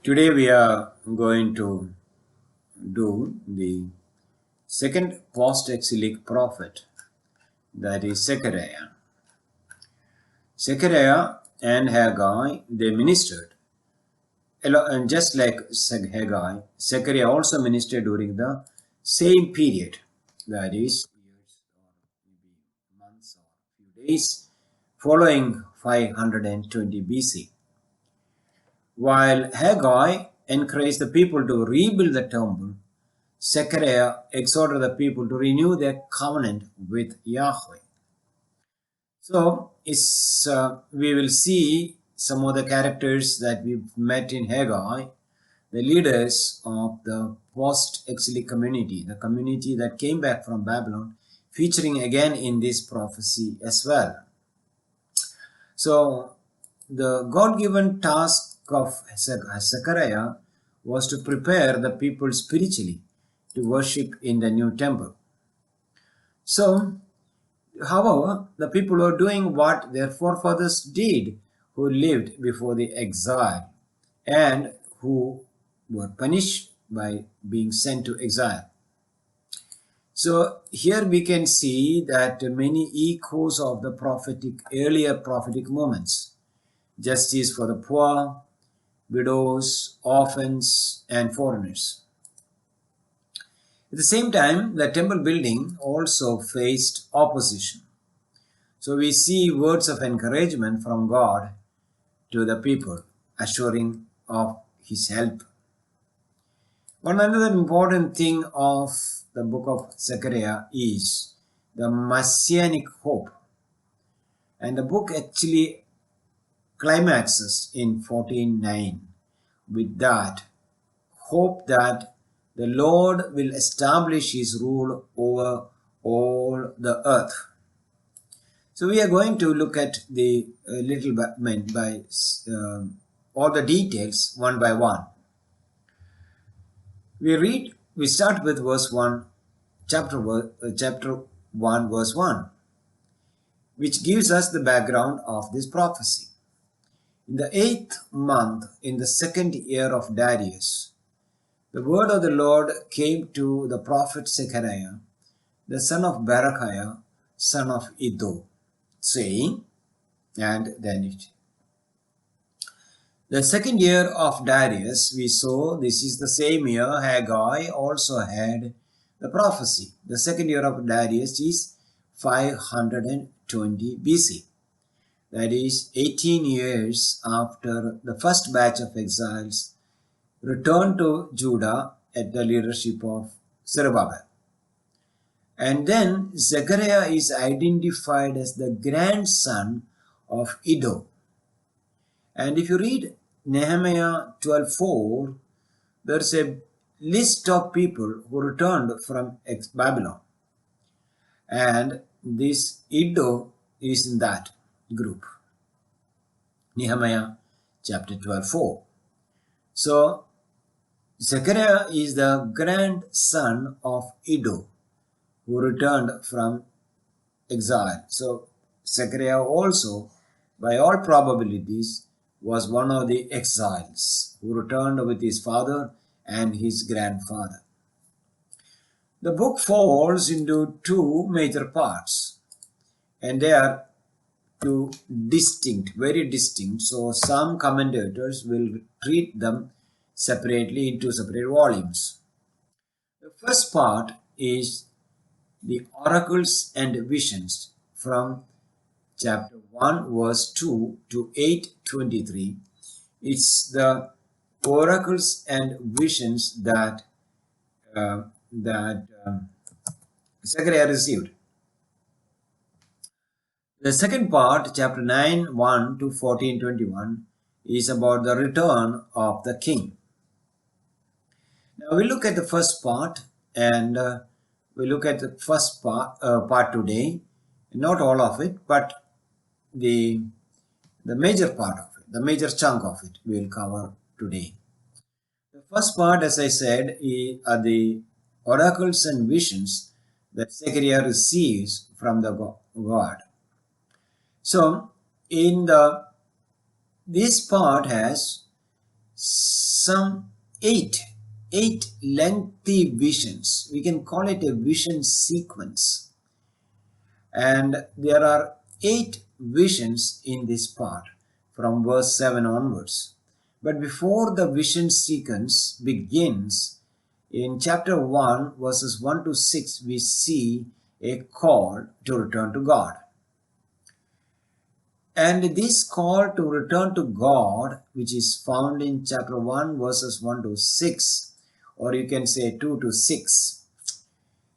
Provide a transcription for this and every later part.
Today we are going to do the second post-exilic prophet, that is Zechariah. Zechariah and Haggai, they ministered. And just like Haggai, Zechariah also ministered during the same period, that is years or maybe months or few days following 520 BC. While Haggai encouraged the people to rebuild the temple, Zechariah exhorted the people to renew their covenant with Yahweh. So, we will see some of the characters that we've met in Haggai, the leaders of the post-exilic community, the community that came back from Babylon, featuring again in this prophecy as well. So, the God-given task of Zechariah was to prepare the people spiritually to worship in the new temple. So, however, the people were doing what their forefathers did who lived before the exile and who were punished by being sent to exile. So here we can see that many echoes of the earlier prophetic moments: justice for the poor, widows, orphans, and foreigners. At the same time, the temple building also faced opposition. So we see words of encouragement from God to the people, assuring of his help. One another important thing of the book of Zechariah is the messianic hope. And the book actually climaxes in 14:9 with that hope that the Lord will establish his rule over all the earth. So we are going to look at the little by all the details one by one. We start with verse 1, chapter 1, verse 1, which gives us the background of this prophecy. In the 8th month, in the 2nd year of Darius, the word of the Lord came to the prophet Zechariah, the son of Berechiah, son of Iddo, saying, and then the 2nd year of Darius, we saw this is the same year Haggai also had the prophecy. The 2nd year of Darius is 520 BC. That is 18 years after the first batch of exiles returned to Judah at the leadership of Zerubbabel. And then Zechariah is identified as the grandson of Iddo. And if you read Nehemiah 12:4, there's a list of people who returned from Babylon. And this Iddo is in that group. Nehemiah chapter 12:4. So Zechariah is the grandson of Iddo who returned from exile. So Zechariah also, by all probabilities, was one of the exiles who returned with his father and his grandfather. The book falls into two major parts, and they are two distinct, very distinct. So some commentators will treat them separately into separate volumes. The first part is the oracles and visions from chapter 1 verse 2 to 8:23. It's the oracles and visions that Zechariah received. The second part, chapter 9 1 to 14:21, is about the return of the king. Now we look at the first part, and we look at the first part today. Not all of it, but the major part of it, the major chunk of it, we will cover today. The first part, as I said, are the oracles and visions that Zechariah receives from the God. So, this part has some eight lengthy visions. We can call it a vision sequence. And there are 8 visions in this part from verse 7 onwards. But before the vision sequence begins, in chapter 1, verses 1 to 6, we see a call to return to God. And this call to return to God, which is found in chapter 1, verses 1 to 6, or you can say 2 to 6,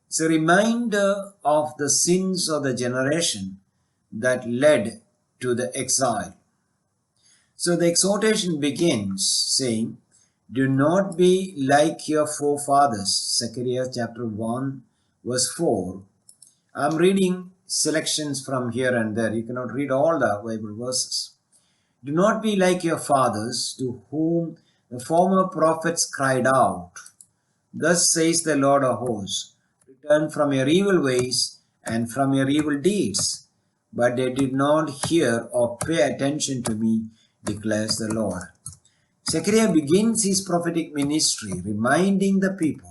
it's a reminder of the sins of the generation that led to the exile. So the exhortation begins saying, "Do not be like your forefathers." Zechariah chapter 1, verse 4. I'm reading selections from here and there. You cannot read all the Bible verses. "Do not be like your fathers, to whom the former prophets cried out. Thus says the Lord of hosts, return from your evil ways and from your evil deeds. But they did not hear or pay attention to me, declares the Lord." Zechariah begins his prophetic ministry reminding the people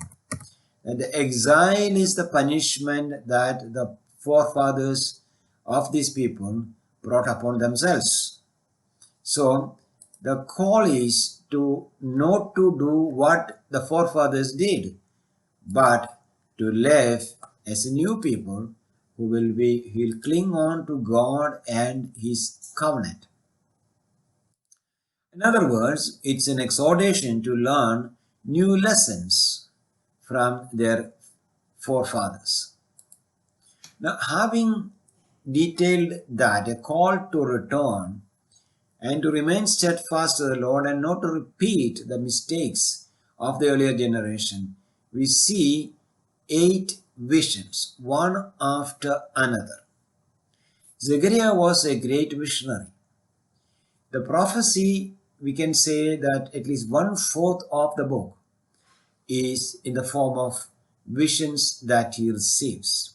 that the exile is the punishment that the forefathers of these people brought upon themselves. So the call is to not to do what the forefathers did, but to live as a new people who will cling on to God and his covenant. In other words, it's an exhortation to learn new lessons from their forefathers. Now, having detailed that, a call to return and to remain steadfast to the Lord and not to repeat the mistakes of the earlier generation, we see 8 visions, one after another. Zechariah was a great visionary. The prophecy, we can say that at least 1/4 of the book is in the form of visions that he receives.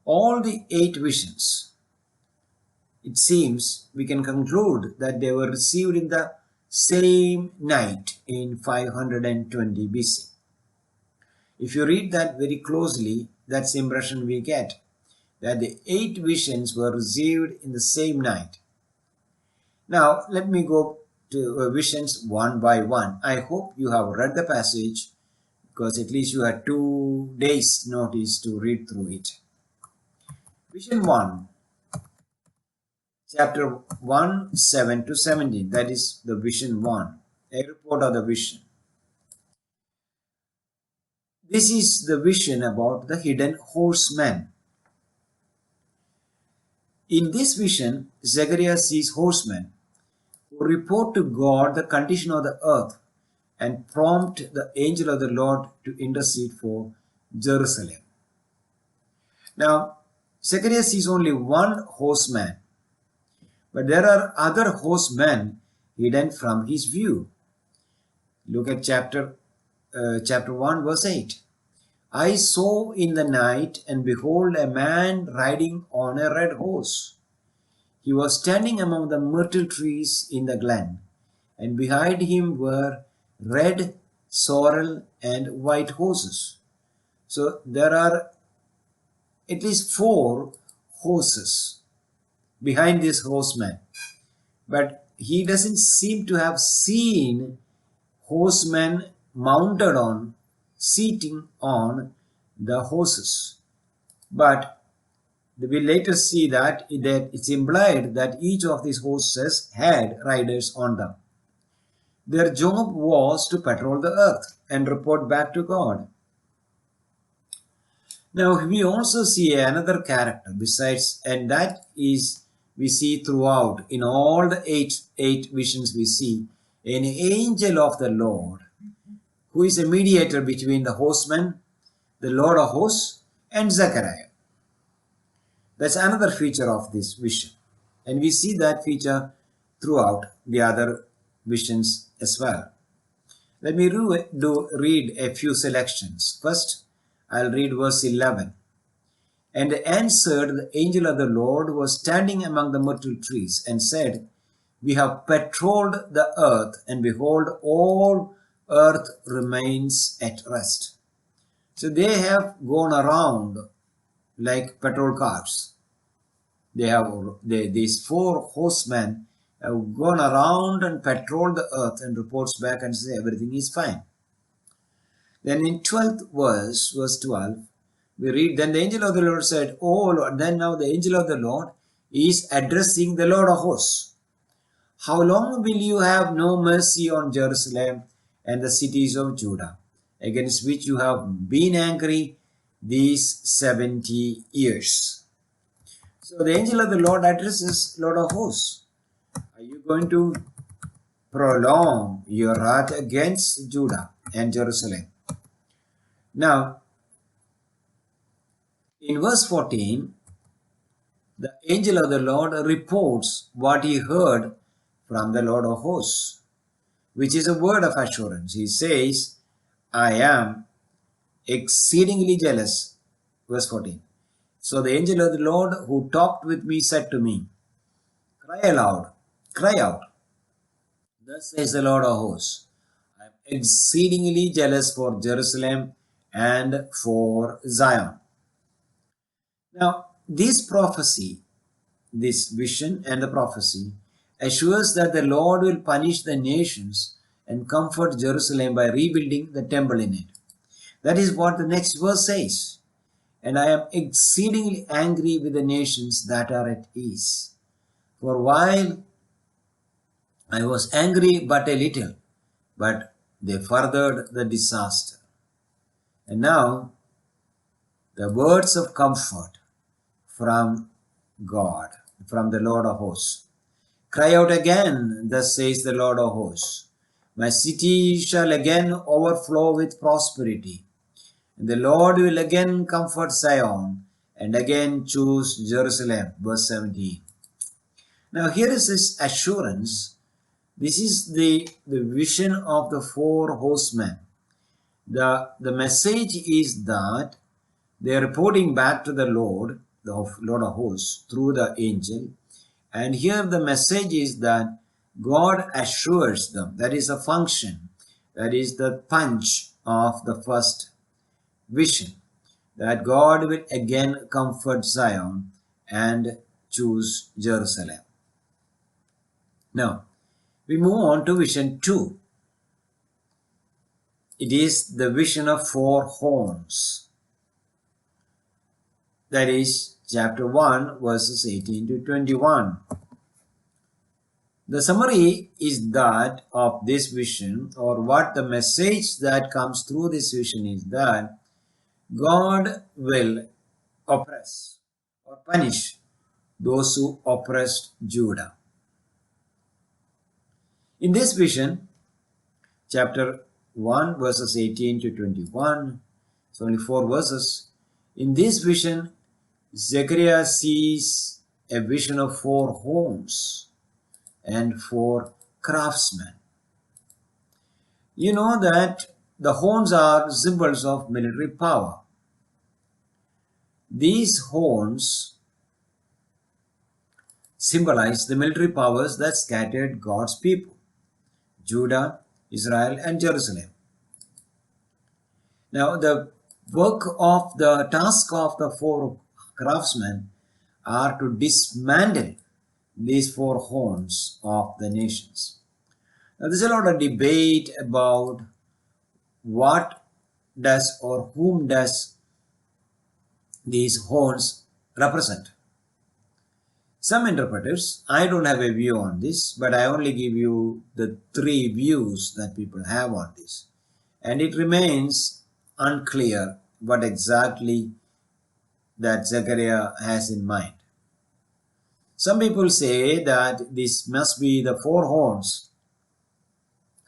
All the 8 visions, it seems we can conclude that they were received in the same night in 520 BC. If you read that very closely, that's the impression we get, that the 8 visions were received in the same night. Now, let me go to visions one by one. I hope you have read the passage, because at least you had 2 days notice to read through it. Vision 1, chapter 1, 7 to 17, that is the vision 1, a report of the vision. This is the vision about the hidden horsemen. In this vision, Zechariah sees horsemen who report to God the condition of the earth and prompt the angel of the Lord to intercede for Jerusalem. Now, Zechariah sees only one horseman, but there are other horsemen hidden from his view. Look at chapter 1, verse 8. "I saw in the night, and behold, a man riding on a red horse. He was standing among the myrtle trees in the glen, and behind him were red, sorrel, and white horses." So there are at least 4 horses behind this horseman. But he doesn't seem to have seen horsemen mounted on, seating on the horses. But we later see that it's implied that each of these horses had riders on them. Their job was to patrol the earth and report back to God. Now, we also see another character besides, and that is we see throughout in all the eight visions we see an angel of the Lord who is a mediator between the horsemen, the Lord of hosts, and Zechariah. That's another feature of this vision, and we see that feature throughout the other visions as well. Let me read a few selections. First, I'll read verse 11. "And answered, the angel of the Lord was standing among the myrtle trees, and said, we have patrolled the earth, and behold, all earth remains at rest. So they have gone around like patrol cars. These four horsemen have gone around and patrolled the earth and reports back and say everything is fine. Then in 12th verse 12, we read, then the angel of the Lord said, oh Lord, then now the angel of the Lord is addressing the Lord of hosts. How long will you have no mercy on Jerusalem and the cities of Judah, against which you have been angry these 70 years? So the angel of the Lord addresses Lord of hosts. Are you going to prolong your wrath against Judah and Jerusalem? Now, in verse 14, the angel of the Lord reports what he heard from the Lord of hosts, which is a word of assurance. He says, I am exceedingly jealous. Verse 14. So the angel of the Lord who talked with me said to me, cry aloud, cry out. Thus says the Lord of hosts, I am exceedingly jealous for Jerusalem and for Zion. Now, this prophecy, this vision and the prophecy assures that the Lord will punish the nations and comfort Jerusalem by rebuilding the temple in it. That is what the next verse says. And I am exceedingly angry with the nations that are at ease. For a while I was angry but a little, but they furthered the disaster. And now the words of comfort from God, from the Lord of hosts. Cry out again, thus says the Lord of hosts. My city shall again overflow with prosperity, and the Lord will again comfort Zion and again choose Jerusalem. Verse 17. Now here is this assurance. This is the vision of the four horsemen. The message is that they are reporting back to the Lord, the Lord of hosts, through the angel. And here the message is that God assures them. That is a function. That is the punch of the first vision. That God will again comfort Zion and choose Jerusalem. Now, we move on to vision 2. It is the vision of four horns. That is chapter 1 verses 18 to 21. The summary is that of this vision, or what the message that comes through this vision is that God will oppress or punish those who oppressed Judah. In this vision, chapter 1 verses 18 to 21, it's only 4 verses. In this vision, Zechariah sees a vision of 4 horns and 4 craftsmen. You know that the horns are symbols of military power. These horns symbolize the military powers that scattered God's people, Judah, Israel, and Jerusalem. Now, the task of the 4 craftsmen are to dismantle these 4 horns of the nations. Now, there's a lot of debate about what does or whom does these horns represent. Some interpreters, I don't have a view on this, but I only give you the 3 views that people have on this. And it remains unclear what exactly that Zechariah has in mind. Some people say that this must be the 4 horns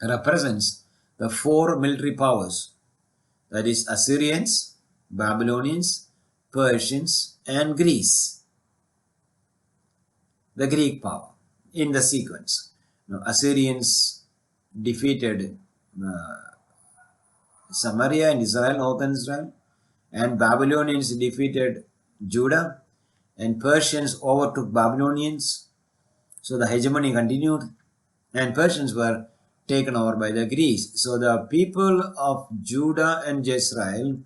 represents the 4 military powers, that is Assyrians, Babylonians, Persians, and Greece. The Greek power in the sequence. Now, Assyrians defeated Samaria and Israel, northern Israel, and Babylonians defeated Judah, and Persians overtook Babylonians. So the hegemony continued and Persians were taken over by the Greeks. So the people of Judah and Israel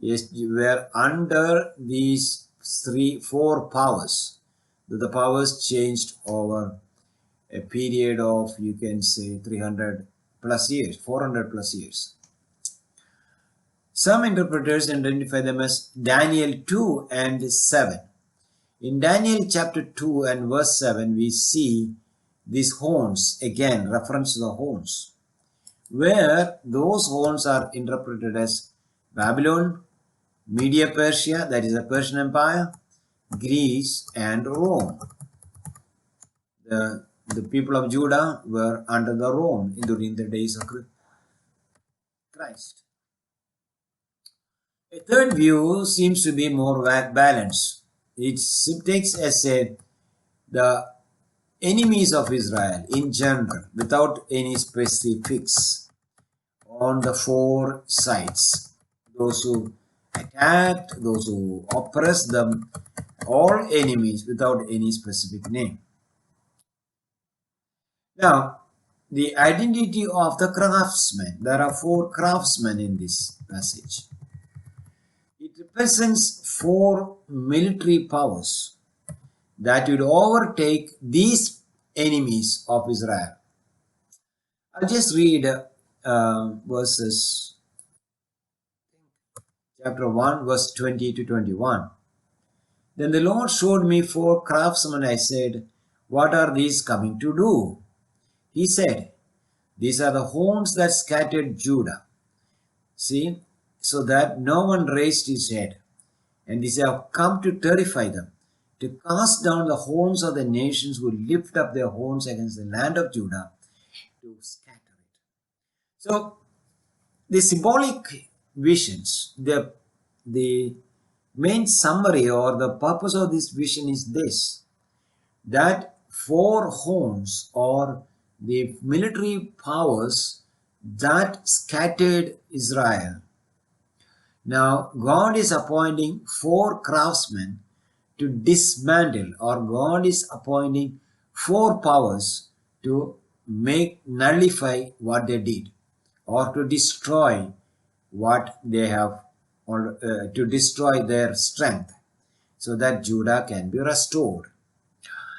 were under these four powers. The powers changed over a period of, you can say, 300 plus years, 400 plus years. Some interpreters identify them as Daniel 2 and 7. In Daniel chapter 2 and verse 7, we see these horns, again, reference to the horns, where those horns are interpreted as Babylon, Media Persia, that is the Persian Empire, Greece, and Rome. The people of Judah were under the Rome during the days of Christ. A third view seems to be more balanced. It takes as the enemies of Israel in general, without any specifics, on the four sides. Those who attacked, those who oppressed them, all enemies without any specific name. Now, the identity of the craftsmen. There are four craftsmen in this passage. It represents four military powers that would overtake these enemies of Israel. I'll just read verses, chapter 1, verse 20 to 21. Then the Lord showed me four craftsmen. I said, what are these coming to do? He said, these are the horns that scattered Judah. See, so that no one raised his head. And these have come to terrify them, to cast down the horns of the nations who lift up their horns against the land of Judah, to scatter it. So, the symbolic visions, the main summary or the purpose of this vision is this, that four horns or the military powers that scattered Israel. Now, God is appointing four craftsmen to dismantle, or God is appointing four powers to nullify what they did, or to destroy what they have, or to destroy their strength, so that Judah can be restored.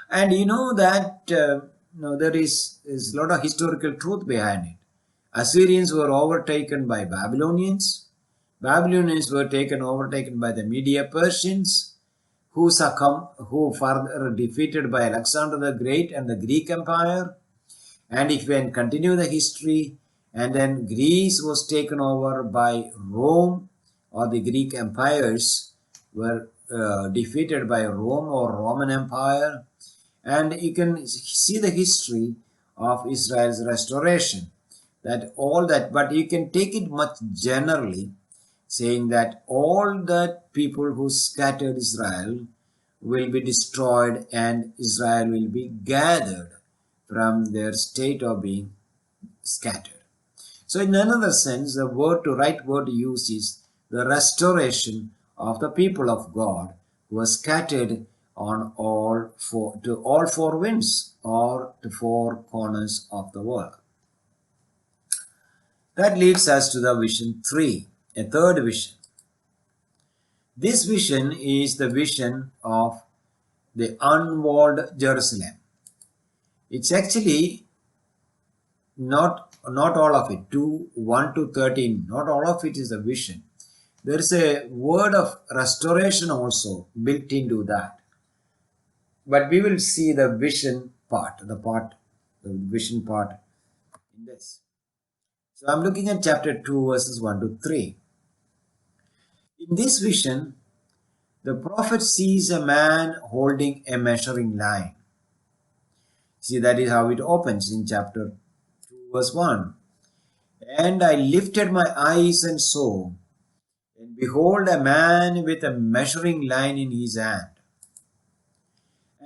And you know that there is a lot of historical truth behind it. Assyrians were overtaken by Babylonians. Babylonians were overtaken by the Media Persians, who further defeated by Alexander the Great and the Greek Empire. And if we continue the history, and then Greece was taken over by Rome, or the Greek empires were defeated by Rome or Roman Empire. And you can see the history of Israel's restoration, but you can take it much generally, saying that all the people who scattered Israel will be destroyed and Israel will be gathered from their state of being scattered. So in another sense, the right word to use is the restoration of the people of God who were scattered on all four winds, or to four corners of the world. That leads us to the vision 3, a third vision. This vision is the vision of the unwalled Jerusalem. It's actually not all of it, 1 to 13, not all of it is a vision. There is a word of restoration also built into that. But we will see the vision part, the vision part in this. So I'm looking at chapter 2, verses 1 to 3. In this vision, the prophet sees a man holding a measuring line. See, that is how it opens in chapter 2, verse 1. And I lifted my eyes and saw, and behold, a man with a measuring line in his hand.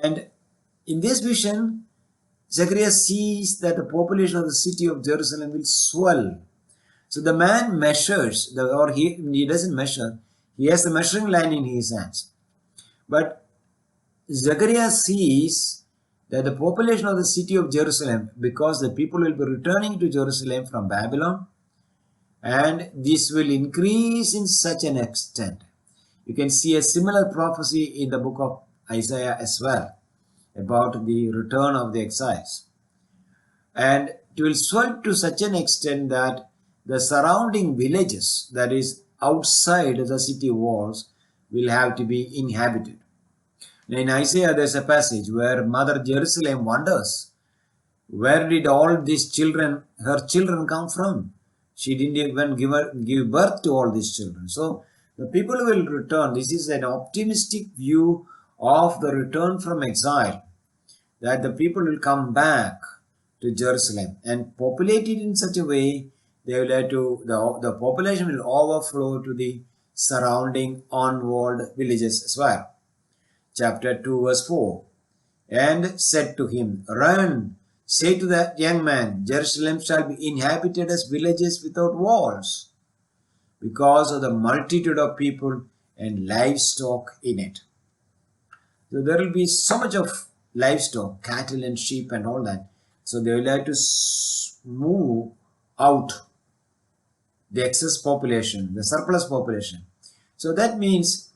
And in this vision, Zechariah sees that the population of the city of Jerusalem will swell. So the man measures, he doesn't measure, he has the measuring line in his hands. But Zechariah sees that the population of the city of Jerusalem, because the people will be returning to Jerusalem from Babylon, and this will increase in such an extent. You can see a similar prophecy in the book of Isaiah as well about the return of the exiles. And it will swell to such an extent that the surrounding villages, that is outside the city walls, will have to be inhabited. In Isaiah, there's a passage where Mother Jerusalem wonders, where did all these children, her children, come from? She didn't even give birth to all these children. So the people will return. This is an optimistic view of the return from exile, that the people will come back to Jerusalem and populate it in such a way they will have to, the population will overflow to the surrounding unwalled villages as well. Chapter 2 verse 4. And said to him, Run, say to that young man, Jerusalem shall be inhabited as villages without walls, because of the multitude of people and livestock in it. So there will be so much of livestock, cattle and sheep and all that. So they will have to move out the excess population, the surplus population. So that means,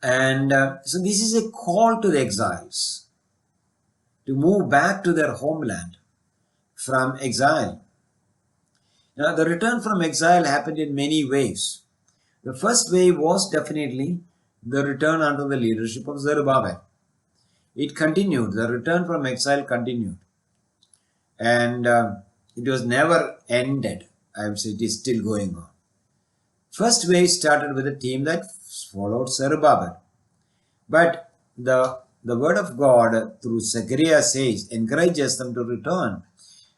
and so this is a call to the exiles to move back to their homeland from exile. Now, the return from exile happened in many ways. The first wave was definitely the return under the leadership of Zerubbabel. It continued, the return from exile continued. And it was never ended. I would say it is still going on. First wave started with a team that followed Zerubbabel. But the word of God through Zechariah says, encourages them to return.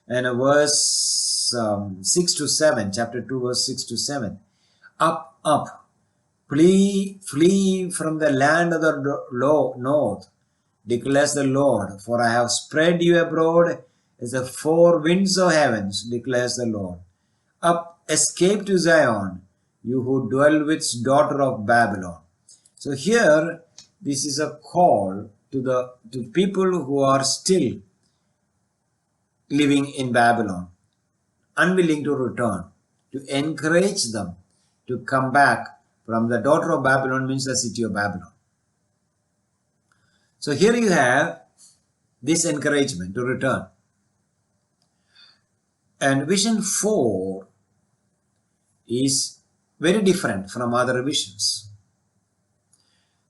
And verse 6 to 7, chapter 2, verse 6 to 7. Up, up, flee from the land of the north, declares the Lord, for I have spread you abroad as the four winds of heavens, declares the Lord. Up, escape to Zion, you who dwell with daughter of Babylon. So here, this is a call to people who are still living in Babylon, unwilling to return, to encourage them to come back from the daughter of Babylon, means the city of Babylon. So here you have this encouragement to return. And vision 4 is very different from other visions.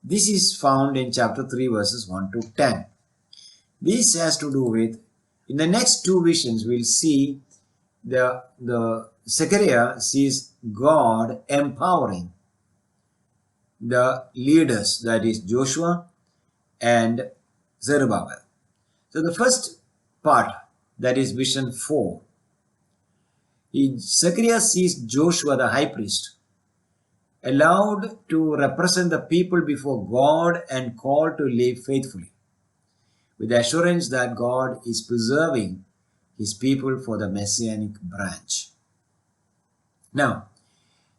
This is found in chapter 3 verses 1 to 10. This has to do with, in the next two visions we'll see the Zechariah sees God empowering the leaders, that is Joshua and Zerubbabel. So the first part, that is vision 4, Zechariah sees Joshua the high priest allowed to represent the people before God and called to live faithfully, with the assurance that God is preserving his people for the messianic branch. Now,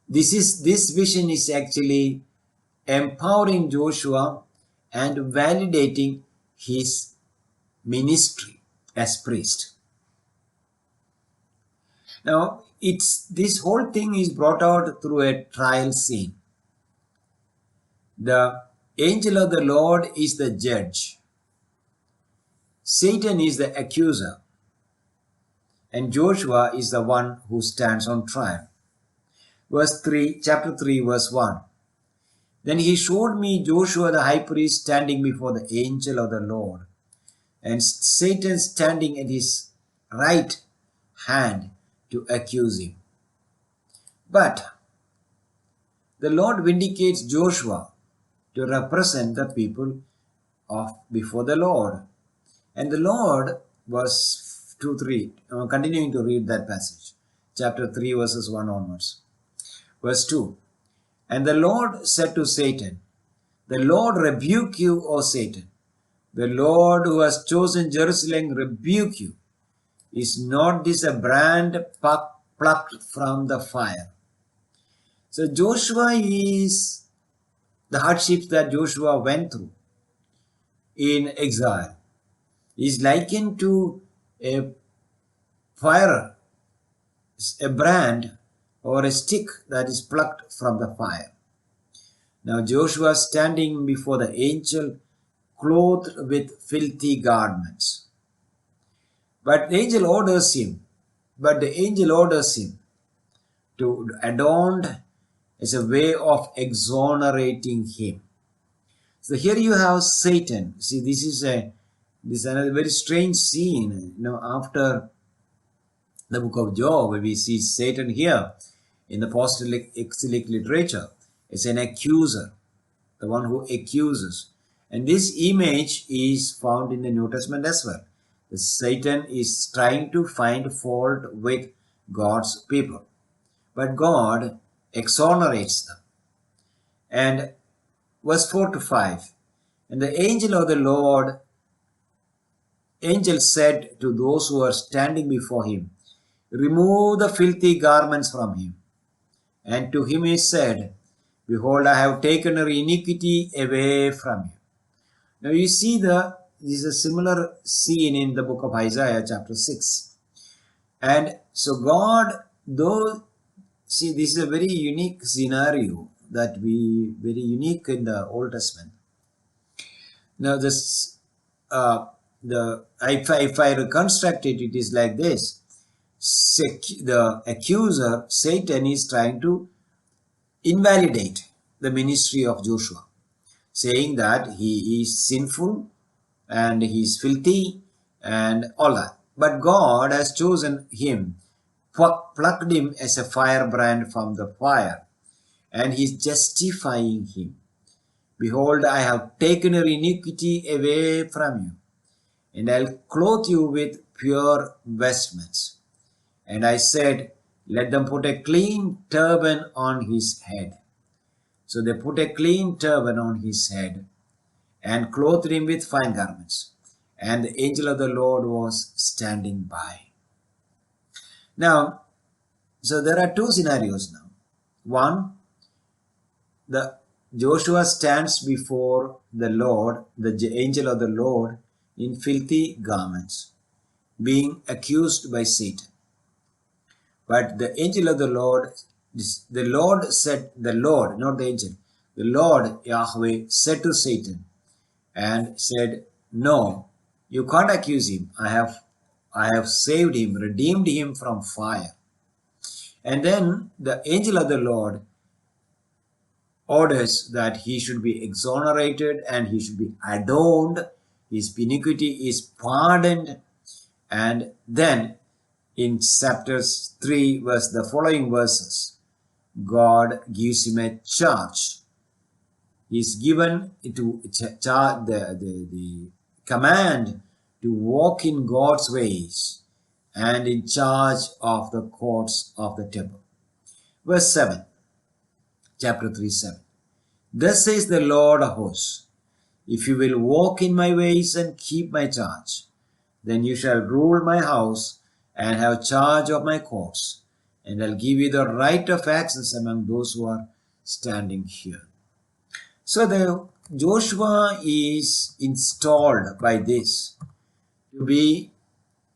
this vision is actually empowering Joshua and validating his ministry as priest. Now, this whole thing is brought out through a trial scene. The angel of the Lord is the judge. Satan is the accuser. And Joshua is the one who stands on trial. Chapter 3, verse 1. Then he showed me Joshua the high priest standing before the angel of the Lord, and Satan standing at his right hand to accuse him. But the Lord vindicates Joshua to represent the people before the Lord. And the Lord, verse 2, 3, continuing to read that passage, chapter 3, verses 1 onwards. Verse 2, and the Lord said to Satan, the Lord rebuke you, O Satan. The Lord who has chosen Jerusalem rebuke you. Is not this a brand plucked from the fire? So Joshua is the hardships that Joshua went through. in exile. He is likened to a fire, a brand or a stick that is plucked from the fire. Now Joshua standing before the angel clothed with filthy garments. But the angel orders him, to adorn as a way of exonerating him. So here you have Satan. See, this is another very strange scene. After the book of Job, we see Satan here in the post-exilic literature. It's an accuser, the one who accuses. And this image is found in the New Testament as well. Satan is trying to find fault with God's people. But God exonerates them. And verse 4 to 5, and the angel said to those who are standing before him, remove the filthy garments from him. And to him he said, behold, I have taken your iniquity away from you. Now you see this is a similar scene in the book of Isaiah chapter 6. And so God, this is a very unique scenario very unique in the Old Testament. Now this, if I reconstruct it, it is like this. The accuser, Satan, is trying to invalidate the ministry of Joshua, saying that he is sinful and he is filthy and all that. But God has chosen him, plucked him as a firebrand from the fire, and he is justifying him. Behold, I have taken your iniquity away from you, and I'll clothe you with pure vestments. And I said, let them put a clean turban on his head. So they put a clean turban on his head and clothed him with fine garments. And the angel of the Lord was standing by. Now, so there are two scenarios now. One, the Joshua stands before the Lord, the angel of the Lord, in filthy garments, being accused by Satan. But the angel of the Lord, not the angel, the Lord Yahweh said to Satan and said, no, you can't accuse him. I have saved him, redeemed him from fire. And then the angel of the Lord orders that he should be exonerated and he should be adorned. His iniquity is pardoned. And then in chapters 3, the following verses, God gives him a charge. He is given to the command to walk in God's ways and in charge of the courts of the temple. Verse 7, chapter 3:7. Thus says the Lord of hosts, if you will walk in my ways and keep my charge, then you shall rule my house and have charge of my courts, and I'll give you the right of access among those who are standing here. So Joshua is installed by this to be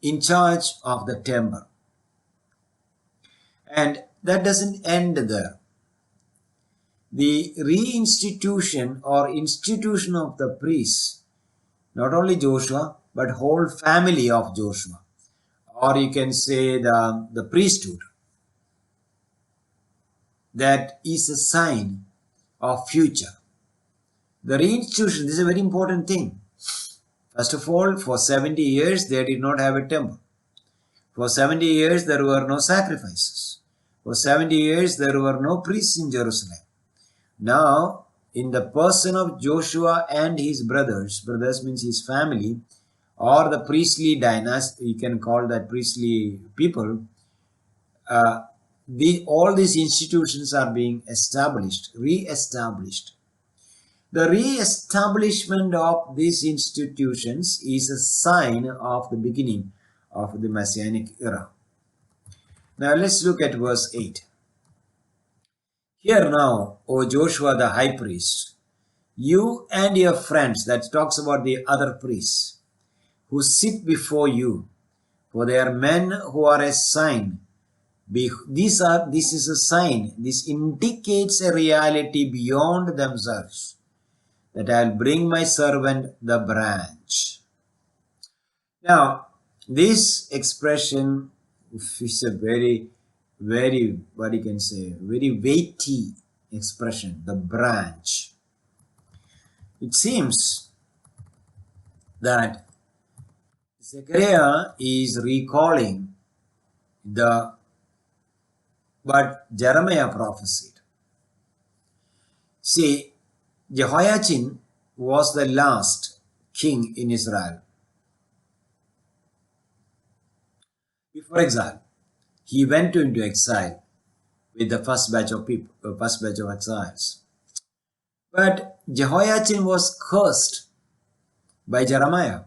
in charge of the temple. And that doesn't end there. The reinstitution or institution of the priests, not only Joshua, but whole family of Joshua, or you can say the priesthood, that is a sign of future. The reinstitution, this is a very important thing. First of all, for 70 years, they did not have a temple. For 70 years, there were no sacrifices. For 70 years, there were no priests in Jerusalem. Now, in the person of Joshua and his brothers means his family, or the priestly dynasty, you can call that priestly people, all these institutions are being re-established. The re-establishment of these institutions is a sign of the beginning of the Messianic era. Now let's look at verse 8. Hear now, O Joshua the high priest, You and your friends, that talks about the other priests, who sit before you, for they are men who are a sign. This is a sign. This indicates a reality beyond themselves, that I will bring my servant the branch. Now, this expression is a very, very, what you can say, very weighty expression, the branch. It seems that Zechariah is recalling what Jeremiah prophesied. See, Jehoiachin was the last king in Israel before exile. He went into exile with the first batch of exiles. But Jehoiachin was cursed by Jeremiah.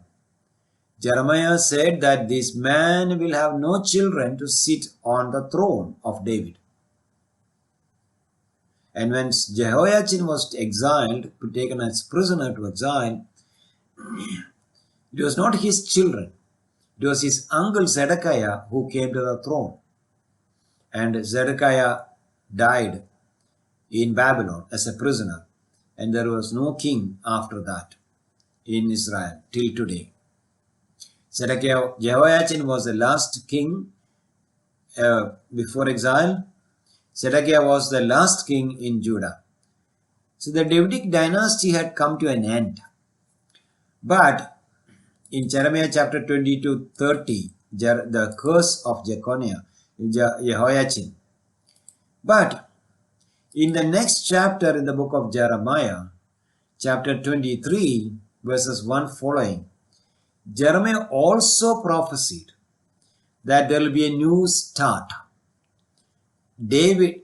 Jeremiah said that this man will have no children to sit on the throne of David. And when Jehoiachin was exiled, taken as prisoner to exile, it was not his children. It was his uncle Zedekiah who came to the throne. And Zedekiah died in Babylon as a prisoner. And there was no king after that in Israel till today. Jehoiachin was the last king before exile. Zedekiah was the last king in Judah. So the Davidic dynasty had come to an end. But in Jeremiah chapter 22:30, the curse of Jehoiachin. But in the next chapter in the book of Jeremiah, chapter 23, verses 1 following, Jeremiah also prophesied that there will be a new start.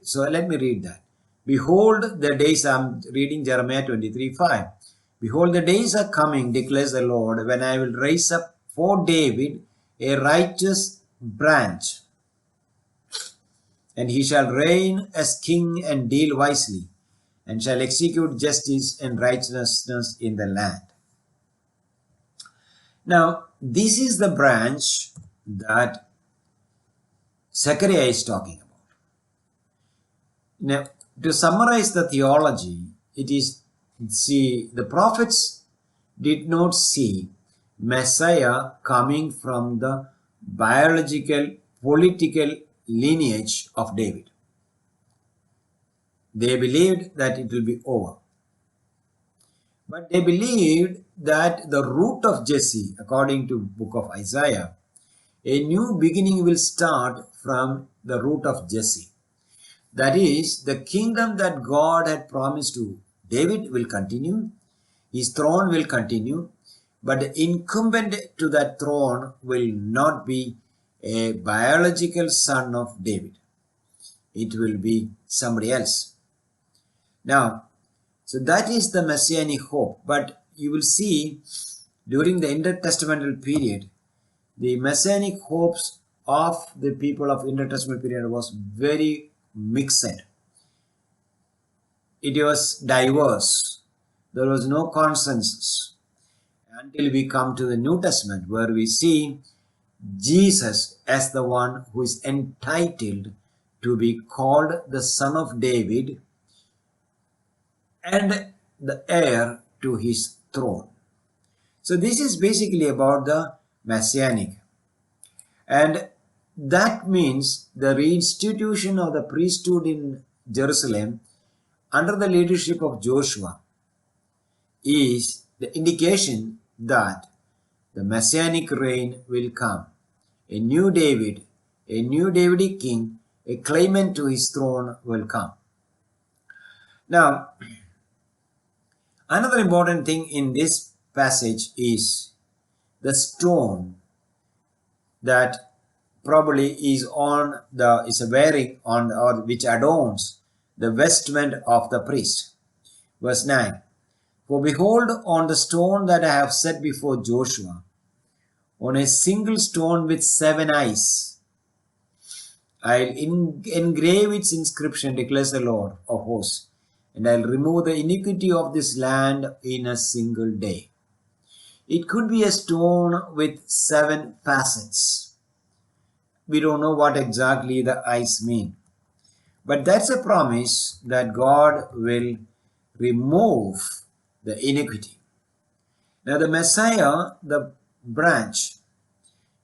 So let me read that. Behold, the days, I'm reading Jeremiah 23:5. Behold, the days are coming, declares the Lord, when I will raise up for David a righteous branch, and he shall reign as king and deal wisely, and shall execute justice and righteousness in the land. Now, this is the branch that Zechariah is talking about. Now, to summarize the theology, it is, the prophets did not see Messiah coming from the biological, political lineage of David. They believed that it will be over. But they believed that the root of Jesse, according to book of Isaiah, a new beginning will start from the root of Jesse. That is, the kingdom that God had promised to David will continue, his throne will continue, but the incumbent to that throne will not be a biological son of David. It will be somebody else. Now, so that is the messianic hope. But you will see during the intertestamental period, the messianic hopes of the people of intertestamental period was very mixed. It was diverse. There was no consensus until we come to the New Testament, where we see Jesus as the one who is entitled to be called the Son of David and the heir to his throne. So this is basically about the messianic. And that means the reinstitution of the priesthood in Jerusalem under the leadership of Joshua is the indication that the messianic reign will come. A new David, a new Davidic king, a claimant to his throne will come. Now, another important thing in this passage is the stone that probably is wearing on, or which adorns the vestment of the priest. Verse 9. For behold, on the stone that I have set before Joshua, on a single stone with 7 eyes, I'll engrave its inscription, declares the Lord of hosts, and I'll remove the iniquity of this land in a single day. It could be a stone with 7 facets. We don't know what exactly the eyes mean. But that's a promise that God will remove the iniquity. Now the Messiah, the branch,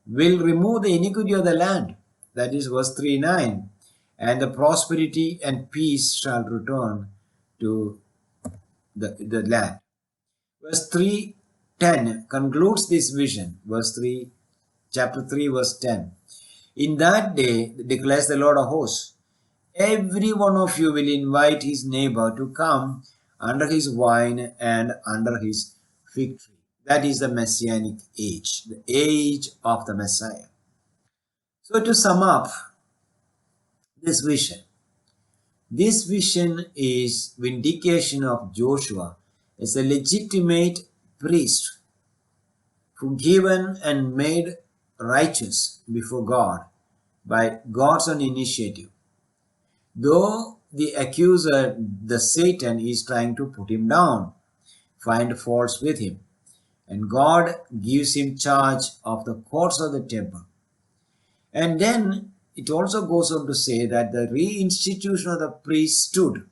will remove the iniquity of the land. That is verse 3:9. And the prosperity and peace shall return to the land. Verse 3:10 concludes this vision. Verse 3, chapter 3, verse 10. In that day, declares the Lord of hosts, every one of you will invite his neighbor to come under his vine and under his fig tree. That is the Messianic age, the age of the Messiah. So to sum up this vision is vindication of Joshua as a legitimate priest, forgiven and made righteous before God by God's own initiative. Though the accuser, the Satan, is trying to put him down, find faults with him, and God gives him charge of the courts of the temple. And then it also goes on to say that the reinstitution of the priesthood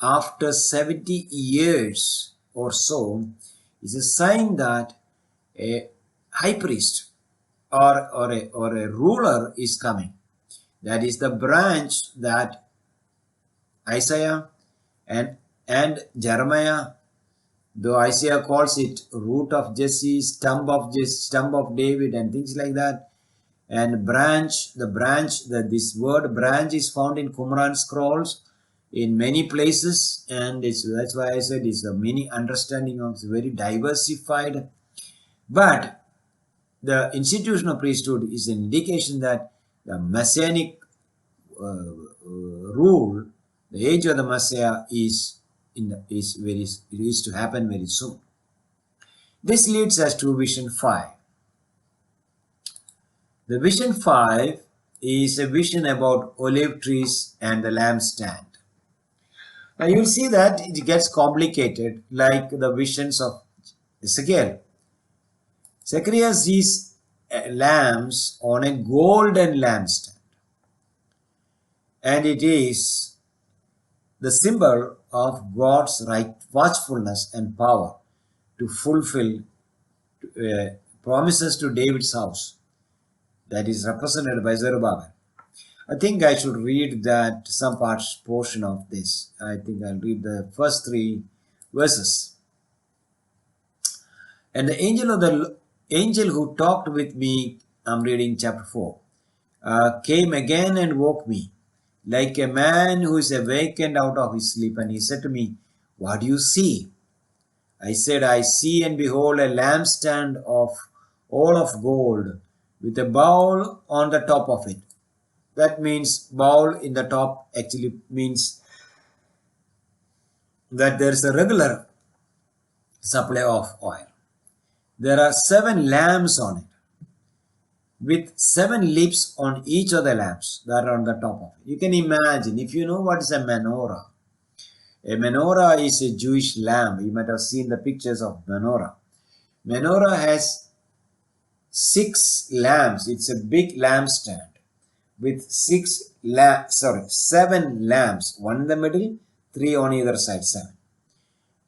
after 70 years or so is a sign that a high priest or a ruler is coming. That is the branch that Isaiah and Jeremiah, though Isaiah calls it root of Jesse, stump of David, and things like that. And this word branch is found in Qumran scrolls in many places, and that's why I said it's a many understanding of, it's very diversified. But the institution of priesthood is an indication that the Messianic rule, the age of the Messiah is to happen very soon. This leads us to vision 5. The vision 5 is a vision about olive trees and the lampstand. Now you will see that it gets complicated like the visions of Ezekiel. Zechariah sees lamps on a golden lampstand, and it is the symbol of God's watchfulness and power to fulfill promises to David's house. That is represented by Zerubbabel. I think I should read some portion of this. I think I'll read the first 3 verses. And the angel who talked with me, I'm reading chapter 4, came again and woke me, like a man who is awakened out of his sleep. And he said to me, what do you see? I said, I see and behold a lampstand of all of gold, with a bowl on the top of it. That means bowl in the top actually means that there is a regular supply of oil. There are 7 lamps on it, with 7 lips on each of the lamps that are on the top of it. You can imagine, if you know what is a menorah. A menorah is a Jewish lamp. You might have seen the pictures of menorah. Menorah has 6 lamps. It's a big lampstand with 7 lamps, 1 in the middle, 3 on either side, 7.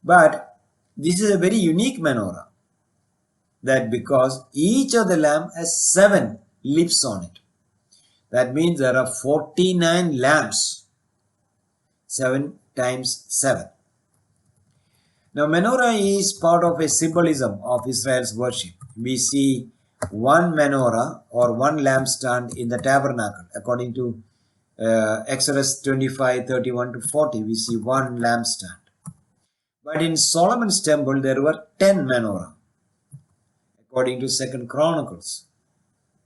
But this is a very unique menorah, that because each of the lamp has 7 lips on it. That means there are 49 lamps, 7 times 7. Now menorah is part of a symbolism of Israel's worship. We see 1 menorah or 1 lampstand in the tabernacle. According to Exodus 25:31 to 40, we see 1 lampstand. But in Solomon's temple, there were 10 menorah. According to 2 Chronicles,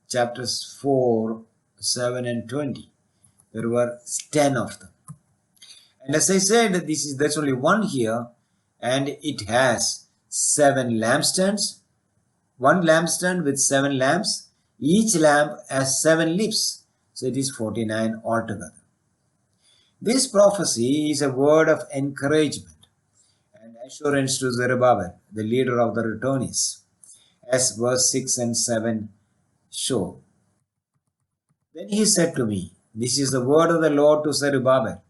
chapters 4, 7 and 20, there were 10 of them. And as I said, there's only 1 here, and it has 7 lampstands. 1 lampstand with 7 lamps. Each lamp has 7 lips. So it is 49 altogether. This prophecy is a word of encouragement and assurance to Zerubbabel, the leader of the returnees, as verse 6 and 7 show. Then he said to me, "This is the word of the Lord to Zerubbabel.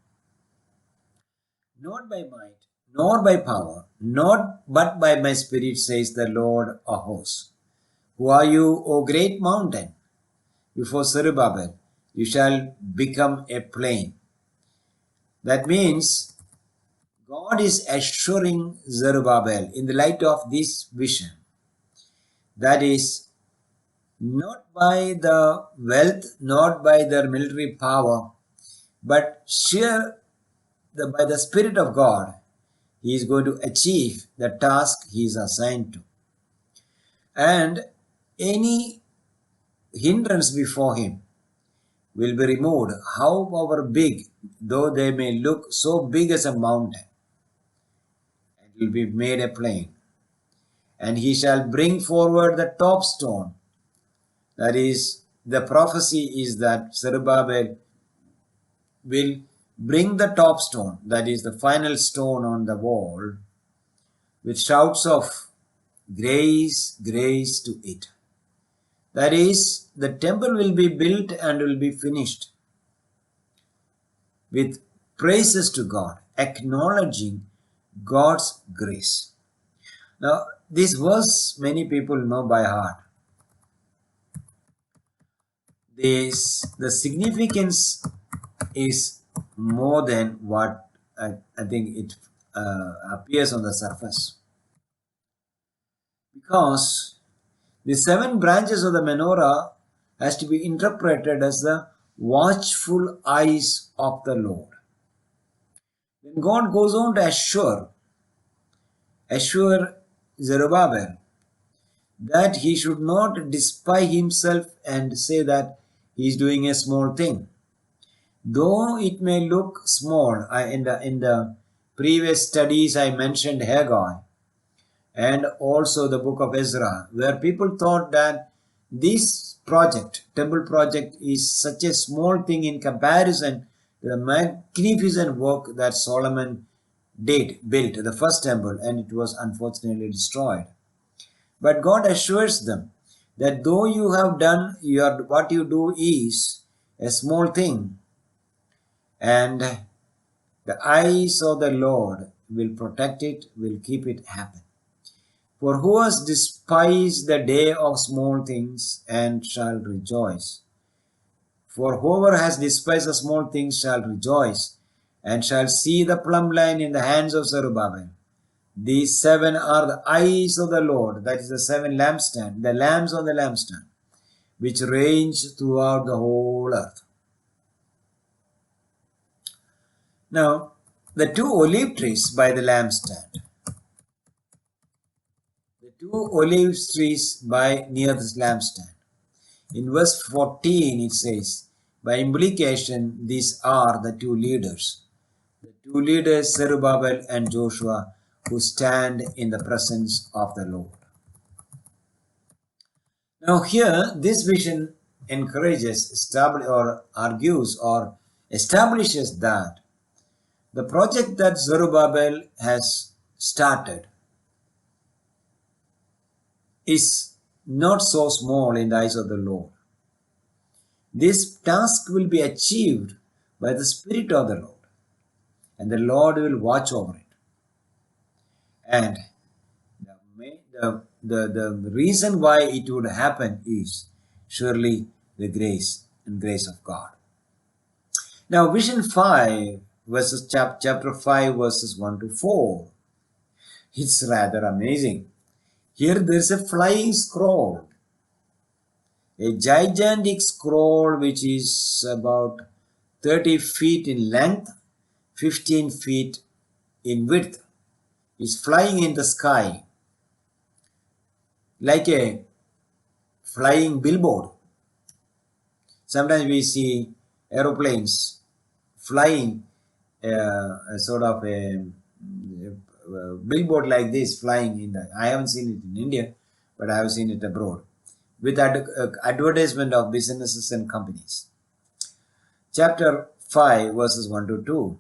Not by might, nor by power, not but by my spirit, says the Lord of hosts. Who are you, O great mountain? Before Zerubbabel, you shall become a plain." That means God is assuring Zerubbabel in the light of this vision, that is, not by the wealth, not by their military power, but by the Spirit of God, he is going to achieve the task he is assigned to. And any hindrance before him will be removed, however big, though they may look so big as a mountain, and will be made a plain. And he shall bring forward the top stone. That is, the prophecy is that Zerubbabel will bring the top stone, that is the final stone on the wall, with shouts of grace, grace to it. That is, the temple will be built and will be finished with praises to God, acknowledging God's grace. Now, this verse many people know by heart. The significance is more than what I think it appears on the surface. Because the 7 branches of the menorah has to be interpreted as the watchful eyes of the Lord. Then God goes on to assure Zerubbabel that he should not despise himself and say that he is doing a small thing. Though it may look small, in the previous studies I mentioned Haggai and also the book of Ezra, where people thought that this project, temple project, is such a small thing in comparison to the magnificent work that Solomon built the first temple, and it was unfortunately destroyed. But God assures them that though you have done what you do is a small thing, and the eyes of the Lord will protect it, will keep it happen. For who has despised the day of small things and shall rejoice? For whoever has despised the small things shall rejoice and shall see the plumb line in the hands of Zerubbabel. These 7 are the eyes of the Lord, that is the 7 lampstands, the lamps on the lampstand, which range throughout the whole earth. Now, the 2 olive trees by the lampstand. The 2 olive trees near this lampstand. In verse 14 it says, by implication, these are the 2 leaders. The 2 leaders, Zerubbabel and Joshua, who stand in the presence of the Lord. Now here, this vision encourages, argues or establishes that the project that Zerubbabel has started is not so small in the eyes of the Lord. This task will be achieved by the Spirit of the Lord, and the Lord will watch over it. And the reason why it would happen is surely the grace of God. Now, vision 5 verses chapter 5 verses 1 to 4. It's rather amazing. Here there is a flying scroll, a gigantic scroll which is about 30 feet in length, 15 feet in width, is flying in the sky like a flying billboard. Sometimes we see aeroplanes flying a sort of a billboard like this flying in the. I haven't seen it in India, but I have seen it abroad with advertisement of businesses and companies. Chapter 5 verses 1 to 2.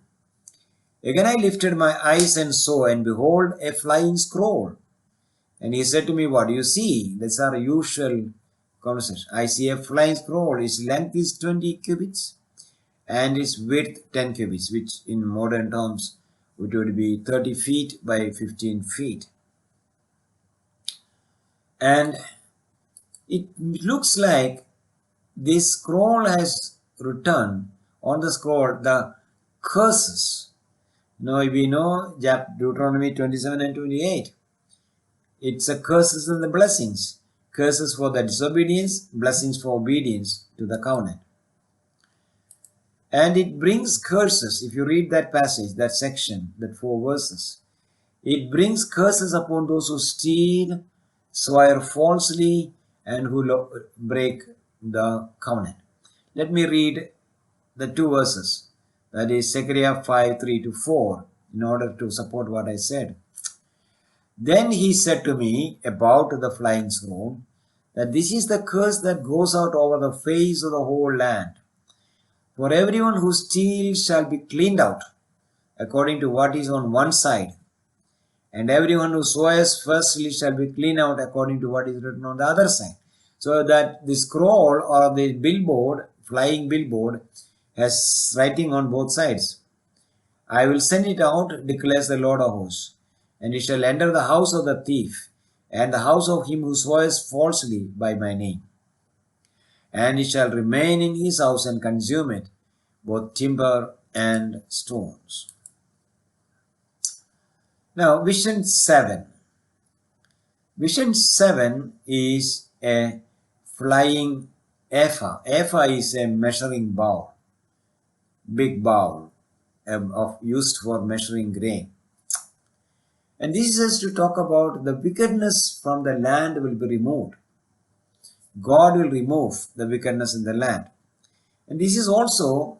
Again I lifted my eyes and saw, and behold, a flying scroll. And he said to me, what do you see? That's our usual conversation. I see a flying scroll. Its length is 20 cubits and its width 10 cubits, which in modern terms it would be 30 feet by 15 feet. And it looks like this scroll has written on the scroll the curses. Now we know Deuteronomy 27 and 28. It's a curses and the blessings. Curses for the disobedience, blessings for obedience to the covenant. And it brings curses. If you read that passage, that section, that 4 verses, it brings curses upon those who steal, swear falsely, and who break the covenant. Let me read the 2 verses. That is Zechariah 5, 3 to 4, in order to support what I said. Then he said to me about the flying scroll, that this is the curse that goes out over the face of the whole land. For everyone who steals shall be cleaned out, according to what is on one side, and everyone who swears falsely shall be cleaned out according to what is written on the other side. So that the scroll or the billboard, flying billboard, has writing on both sides. I will send it out, declares the Lord of hosts, and it shall enter the house of the thief, and the house of him who swears falsely by my name. And it shall remain in his house and consume it, both timber and stones. Now, vision 7. Vision 7 is a flying ephah. Ephah is a measuring bowl, big bowl used for measuring grain. And this is to talk about the wickedness from the land will be removed. God will remove the wickedness in the land. And this is also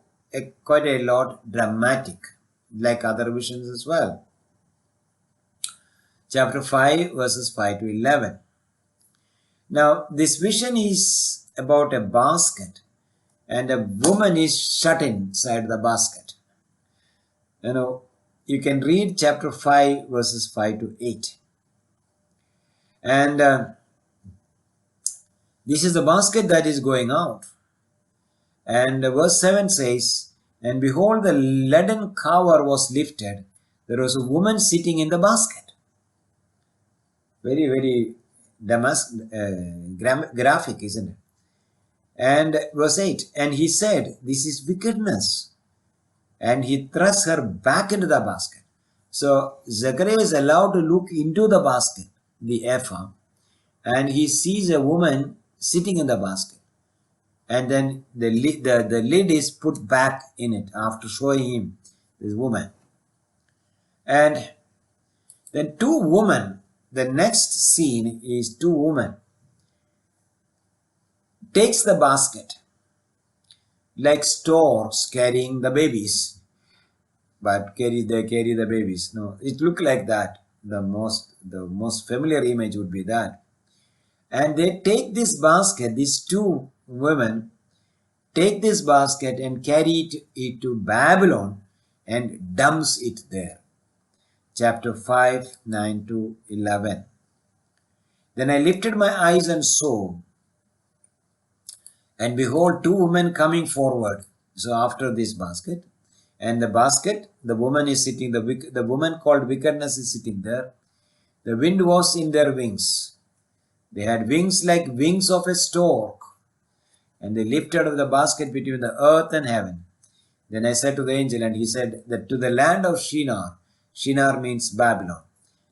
quite a lot dramatic, like other visions as well. Chapter 5, verses 5 to 11. Now, this vision is about a basket, and a woman is shut inside the basket. You can read chapter 5, verses 5 to 8. And this is the basket that is going out. And verse 7 says, and behold, the leaden cover was lifted. There was a woman sitting in the basket. Very, very graphic, isn't it? And verse 8, and he said, this is wickedness. And he thrust her back into the basket. So Zechariah is allowed to look into the basket, the ephah, and he sees a woman sitting in the basket. And then the lid is put back in it after showing him this woman. And then 2 women, the next scene is 2 women, takes the basket like storks carrying the babies, but they carry the babies. No, it looked like that. The most familiar image would be that. And they take this basket, these 2 women take this basket and carry it to Babylon and dumps it there. Chapter 5, 9 to 11. Then I lifted my eyes and saw, and behold, 2 women coming forward. So after this basket, and the basket, the woman is sitting, the woman called wickedness is sitting there. The wind was in their wings. They had wings like wings of a stork, and they lifted up the basket between the earth and heaven. Then I said to the angel, and he said that to the land of Shinar, Shinar means Babylon,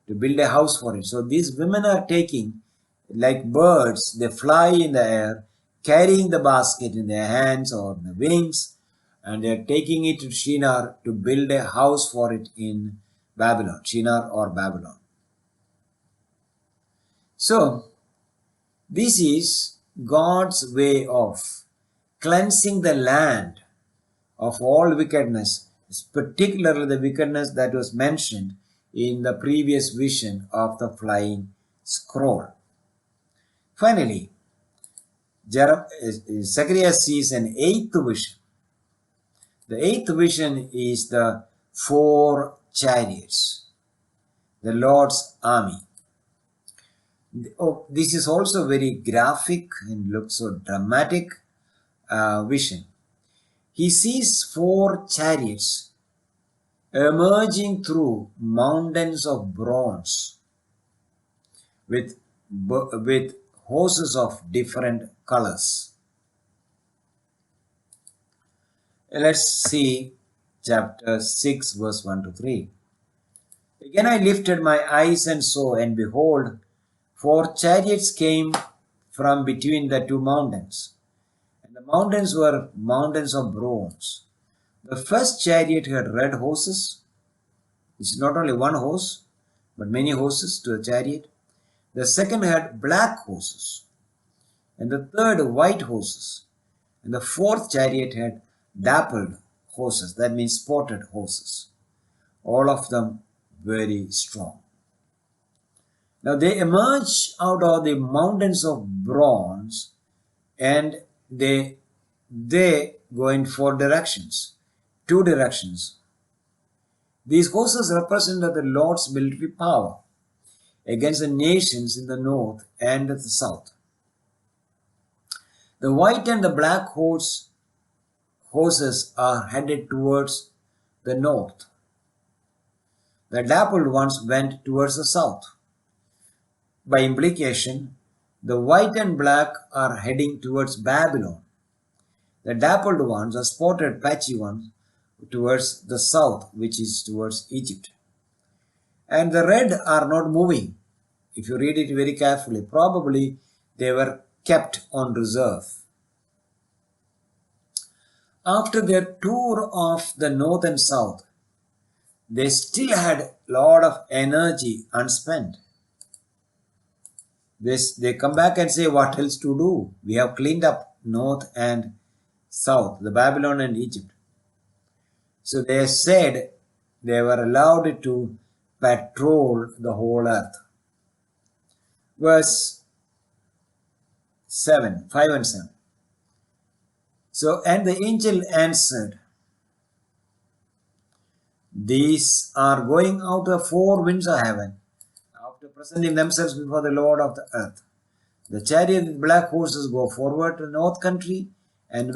to build a house for it. So these women are taking, like birds, they fly in the air, carrying the basket in their hands or the wings, and they are taking it to Shinar to build a house for it in Babylon, Shinar or Babylon. So, this is God's way of cleansing the land of all wickedness, particularly the wickedness that was mentioned in the previous vision of the flying scroll. Finally, Zechariah sees an 8th vision. The eighth vision is the four chariots, the Lord's army. Oh, this is also very graphic and looks so dramatic vision. He sees four chariots emerging through mountains of bronze with horses of different colors. Let's see chapter 6 verse 1 to 3. Again I lifted my eyes and saw, and behold, four chariots came from between the two mountains. And the mountains were mountains of bronze. The first chariot had red horses. It's not only one horse, but many horses to the chariot. The second had black horses. And the third white horses. And the fourth chariot had dappled horses. That means spotted horses. All of them very strong. Now they emerge out of the mountains of bronze, and they go in four directions, two directions. These horses represent the Lord's military power against the nations in the north and the south. The white and the black horses are headed towards the north. The dappled ones went towards the south. By implication, the white and black are heading towards Babylon. The dappled ones, are spotted patchy ones, towards the south, which is towards Egypt. And the red are not moving. If you read it very carefully, probably they were kept on reserve. After their tour of the north and south, they still had a lot of energy unspent. They come back and say, what else to do? We have cleaned up north and south, the Babylon and Egypt. So they said they were allowed to patrol the whole earth. Verse 5 and 7. So, and the angel answered, these are going out of four winds of heaven, after presenting themselves before the Lord of the earth. The chariot with black horses go forward to the north country, and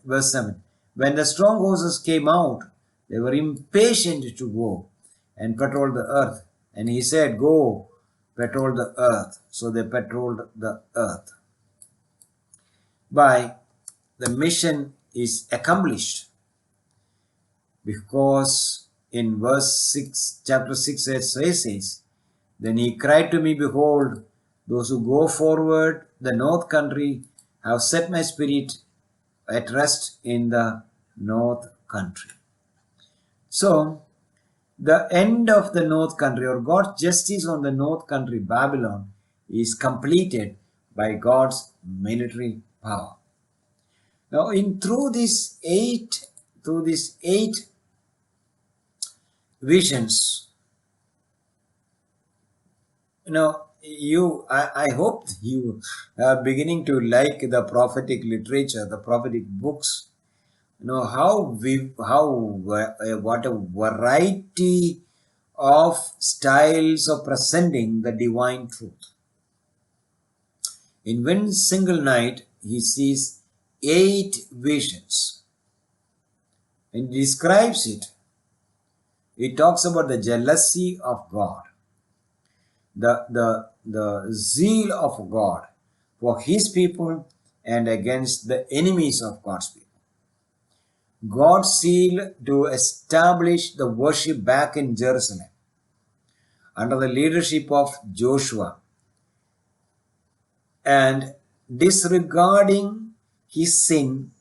verse 7, when the strong horses came out, they were impatient to go and patrol the earth. And he said, go, patrol the earth. So they patrolled the earth. The mission is accomplished, because in verse 6, chapter 6, it says, then he cried to me, behold, those who go forward the north country have set my spirit at rest in the north country. So, the end of the north country, or God's justice on the north country, Babylon, is completed by God's military power. Now, through these eight visions, I hope you are beginning to like the prophetic literature, the prophetic books. What a variety of styles of presenting the divine truth. In one single night, he sees 8 visions and describes it. It talks about the jealousy of God, the zeal of God for his people and against the enemies of God's people. God's seal to establish the worship back in Jerusalem under the leadership of Joshua, and disregarding his sin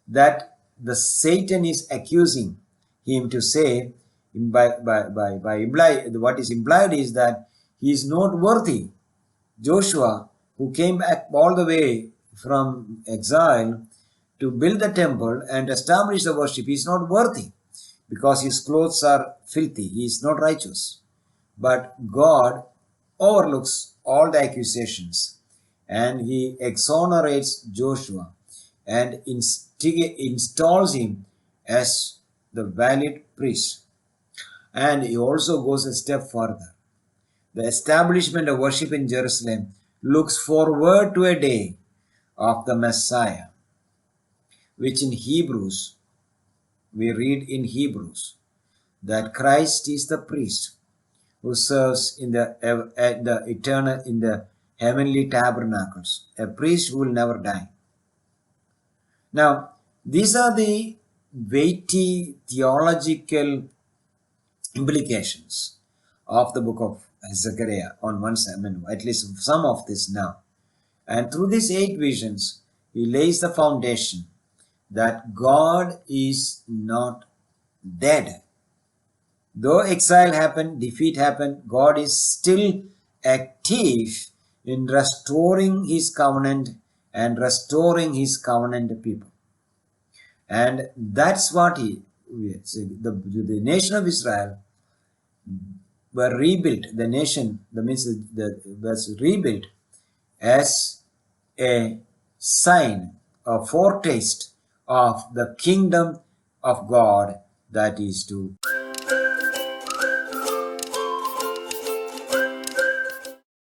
that the Satan is accusing him to say, what is implied is that he is not worthy. Joshua, who came back all the way from exile to build the temple and establish the worship, he is not worthy because his clothes are filthy. He is not righteous. But God overlooks all the accusations and he exonerates Joshua and installs him as the valid priest. And he also goes a step further. The establishment of worship in Jerusalem looks forward to a day of the Messiah, which in Hebrews, we read in Hebrews, that Christ is the priest who serves in the eternal, in the heavenly tabernacles, a priest who will never die. Now, these are the weighty theological implications of the book of Zechariah on one side, at least some of this now. And through these 8 visions, he lays the foundation that God is not dead. Though exile happened, defeat happened, God is still active in restoring his covenant and restoring his covenant people. And that's what the nation of Israel were rebuilt. The nation, was rebuilt as a sign, a foretaste of the kingdom of God that is to